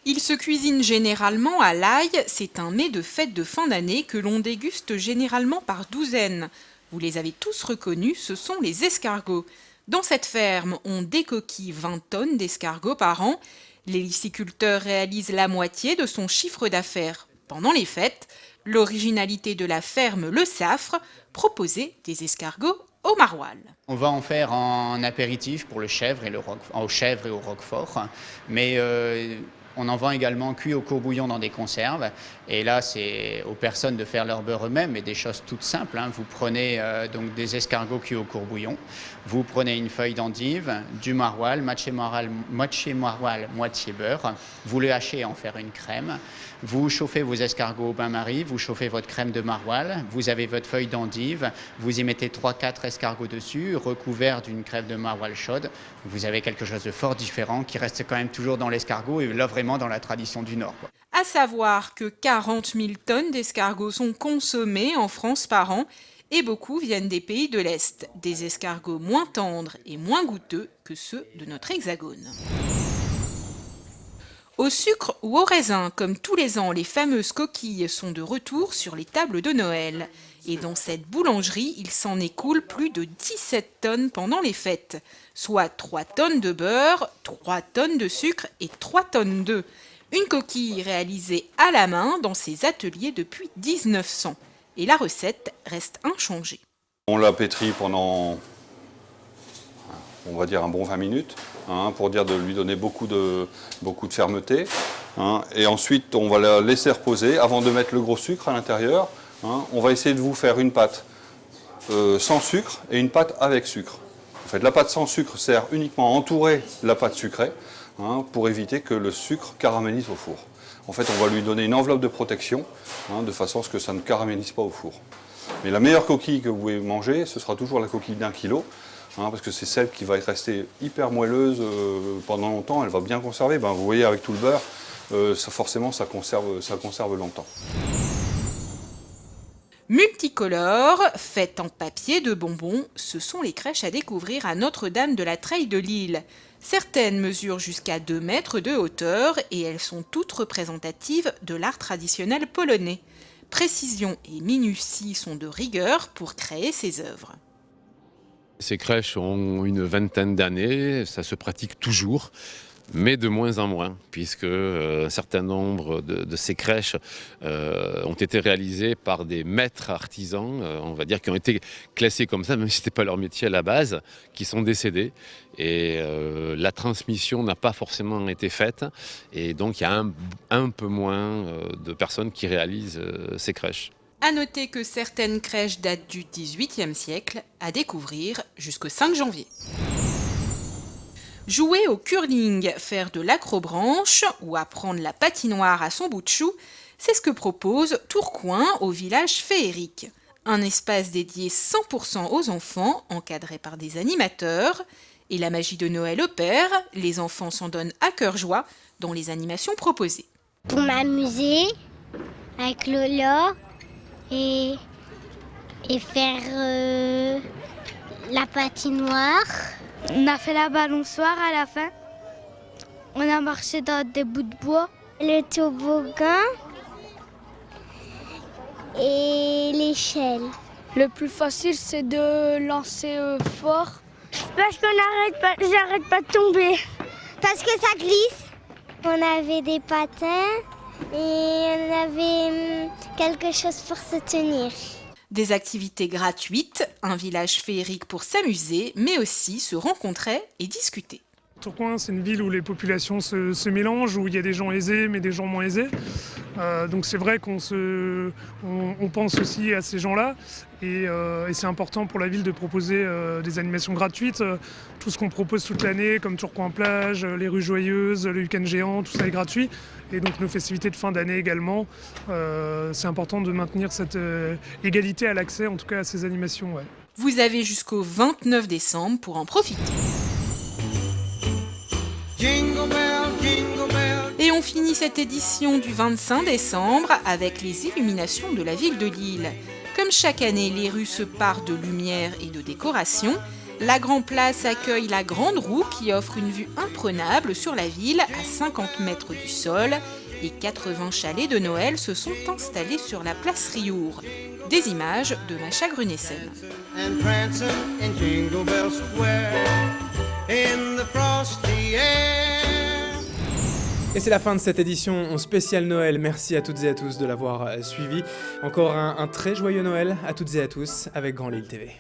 Il se cuisine généralement à l'ail, c'est un mets de fête de fin d'année que l'on déguste généralement par douzaines. Vous les avez tous reconnus, ce sont les escargots. Dans cette ferme, on décoquille 20 tonnes d'escargots par an. L'héliciculteur réalise la moitié de son chiffre d'affaires. Pendant les fêtes, l'originalité de la ferme Le Safre, proposer des escargots au maroilles. On va en faire en apéritif pour le chèvre et au chèvre et au roquefort, mais on en vend également cuit au courbouillon dans des conserves. Et là, c'est aux personnes de faire leur beurre eux-mêmes, et des choses toutes simples. Vous prenez donc des escargots cuits au courbouillon, vous prenez une feuille d'endive, du maroilles, moitié maroilles, moitié beurre, vous le hachez et en faire une crème. Vous chauffez vos escargots au bain-marie, vous chauffez votre crème de maroilles, vous avez votre feuille d'endive, vous y mettez 3-4 escargots dessus, recouverts d'une crème de maroilles chaude. Vous avez quelque chose de fort différent qui reste quand même toujours dans l'escargot et là vraiment dans la tradition du Nord. À savoir que 40 000 tonnes d'escargots sont consommées en France par an et beaucoup viennent des pays de l'Est, des escargots moins tendres et moins goûteux que ceux de notre hexagone. Au sucre ou au raisin, comme tous les ans, les fameuses coquilles sont de retour sur les tables de Noël. Et dans cette boulangerie, il s'en écoule plus de 17 tonnes pendant les fêtes, soit 3 tonnes de beurre, 3 tonnes de sucre et 3 tonnes d'œufs. Une coquille réalisée à la main dans ses ateliers depuis 1900. Et la recette reste inchangée. On la pétrit pendant, on va dire, un bon 20 minutes. Pour dire de lui donner beaucoup de fermeté. Et ensuite, on va la laisser reposer avant de mettre le gros sucre à l'intérieur. On va essayer de vous faire une pâte sans sucre et une pâte avec sucre. En fait, la pâte sans sucre sert uniquement à entourer la pâte sucrée pour éviter que le sucre caramélise au four. En fait, on va lui donner une enveloppe de protection de façon à ce que ça ne caramélise pas au four. Mais la meilleure coquille que vous pouvez manger, ce sera toujours la coquille d'1 kilo. Parce que c'est celle qui va rester hyper moelleuse pendant longtemps, elle va bien conserver. Vous voyez avec tout le beurre, forcément ça conserve longtemps. Multicolores, faites en papier de bonbons, ce sont les crèches à découvrir à Notre-Dame de la Treille de Lille. Certaines mesurent jusqu'à 2 mètres de hauteur et elles sont toutes représentatives de l'art traditionnel polonais. Précision et minutie sont de rigueur pour créer ces œuvres. Ces crèches ont une vingtaine d'années, ça se pratique toujours, mais de moins en moins, puisque un certain nombre de ces crèches ont été réalisées par des maîtres artisans, on va dire, qui ont été classés comme ça, même si ce n'était pas leur métier à la base, qui sont décédés. Et la transmission n'a pas forcément été faite, et donc il y a un peu moins de personnes qui réalisent ces crèches. À noter que certaines crèches datent du XVIIIe siècle, à découvrir jusqu'au 5 janvier. Jouer au curling, faire de l'acrobranche ou apprendre la patinoire à son bout de chou, c'est ce que propose Tourcoing au village féerique. Un espace dédié 100% aux enfants, encadré par des animateurs. Et la magie de Noël opère, les enfants s'en donnent à cœur joie dans les animations proposées. Pour m'amuser avec Lola, et faire la patinoire. On a fait la balançoire à la fin. On a marché dans des bouts de bois. Le toboggan et l'échelle. Le plus facile, c'est de lancer fort. Parce qu'on j'arrête pas de tomber. Parce que ça glisse. On avait des patins. Et on avait quelque chose pour se tenir. Des activités gratuites, un village féerique pour s'amuser, mais aussi se rencontrer et discuter. Tourcoing, c'est une ville où les populations se mélangent, où il y a des gens aisés mais des gens moins aisés. Donc c'est vrai qu'on pense aussi à ces gens-là et c'est important pour la ville de proposer des animations gratuites. Tout ce qu'on propose toute l'année, comme Tourcoing Plage, les rues joyeuses, le week-end géant, tout ça est gratuit. Et donc nos festivités de fin d'année également. C'est important de maintenir cette égalité à l'accès, en tout cas à ces animations. Ouais. Vous avez jusqu'au 29 décembre pour en profiter. Et on finit cette édition du 25 décembre avec les illuminations de la ville de Lille. Comme chaque année, les rues se parent de lumière et de décoration. La Grand Place accueille la Grande Roue qui offre une vue imprenable sur la ville à 50 mètres du sol. Et 80 chalets de Noël se sont installés sur la place Riour. Des images de Macha Grunessen. Et c'est la fin de cette édition spéciale Noël. Merci à toutes et à tous de l'avoir suivi. Encore un très joyeux Noël à toutes et à tous avec Grand Lille TV.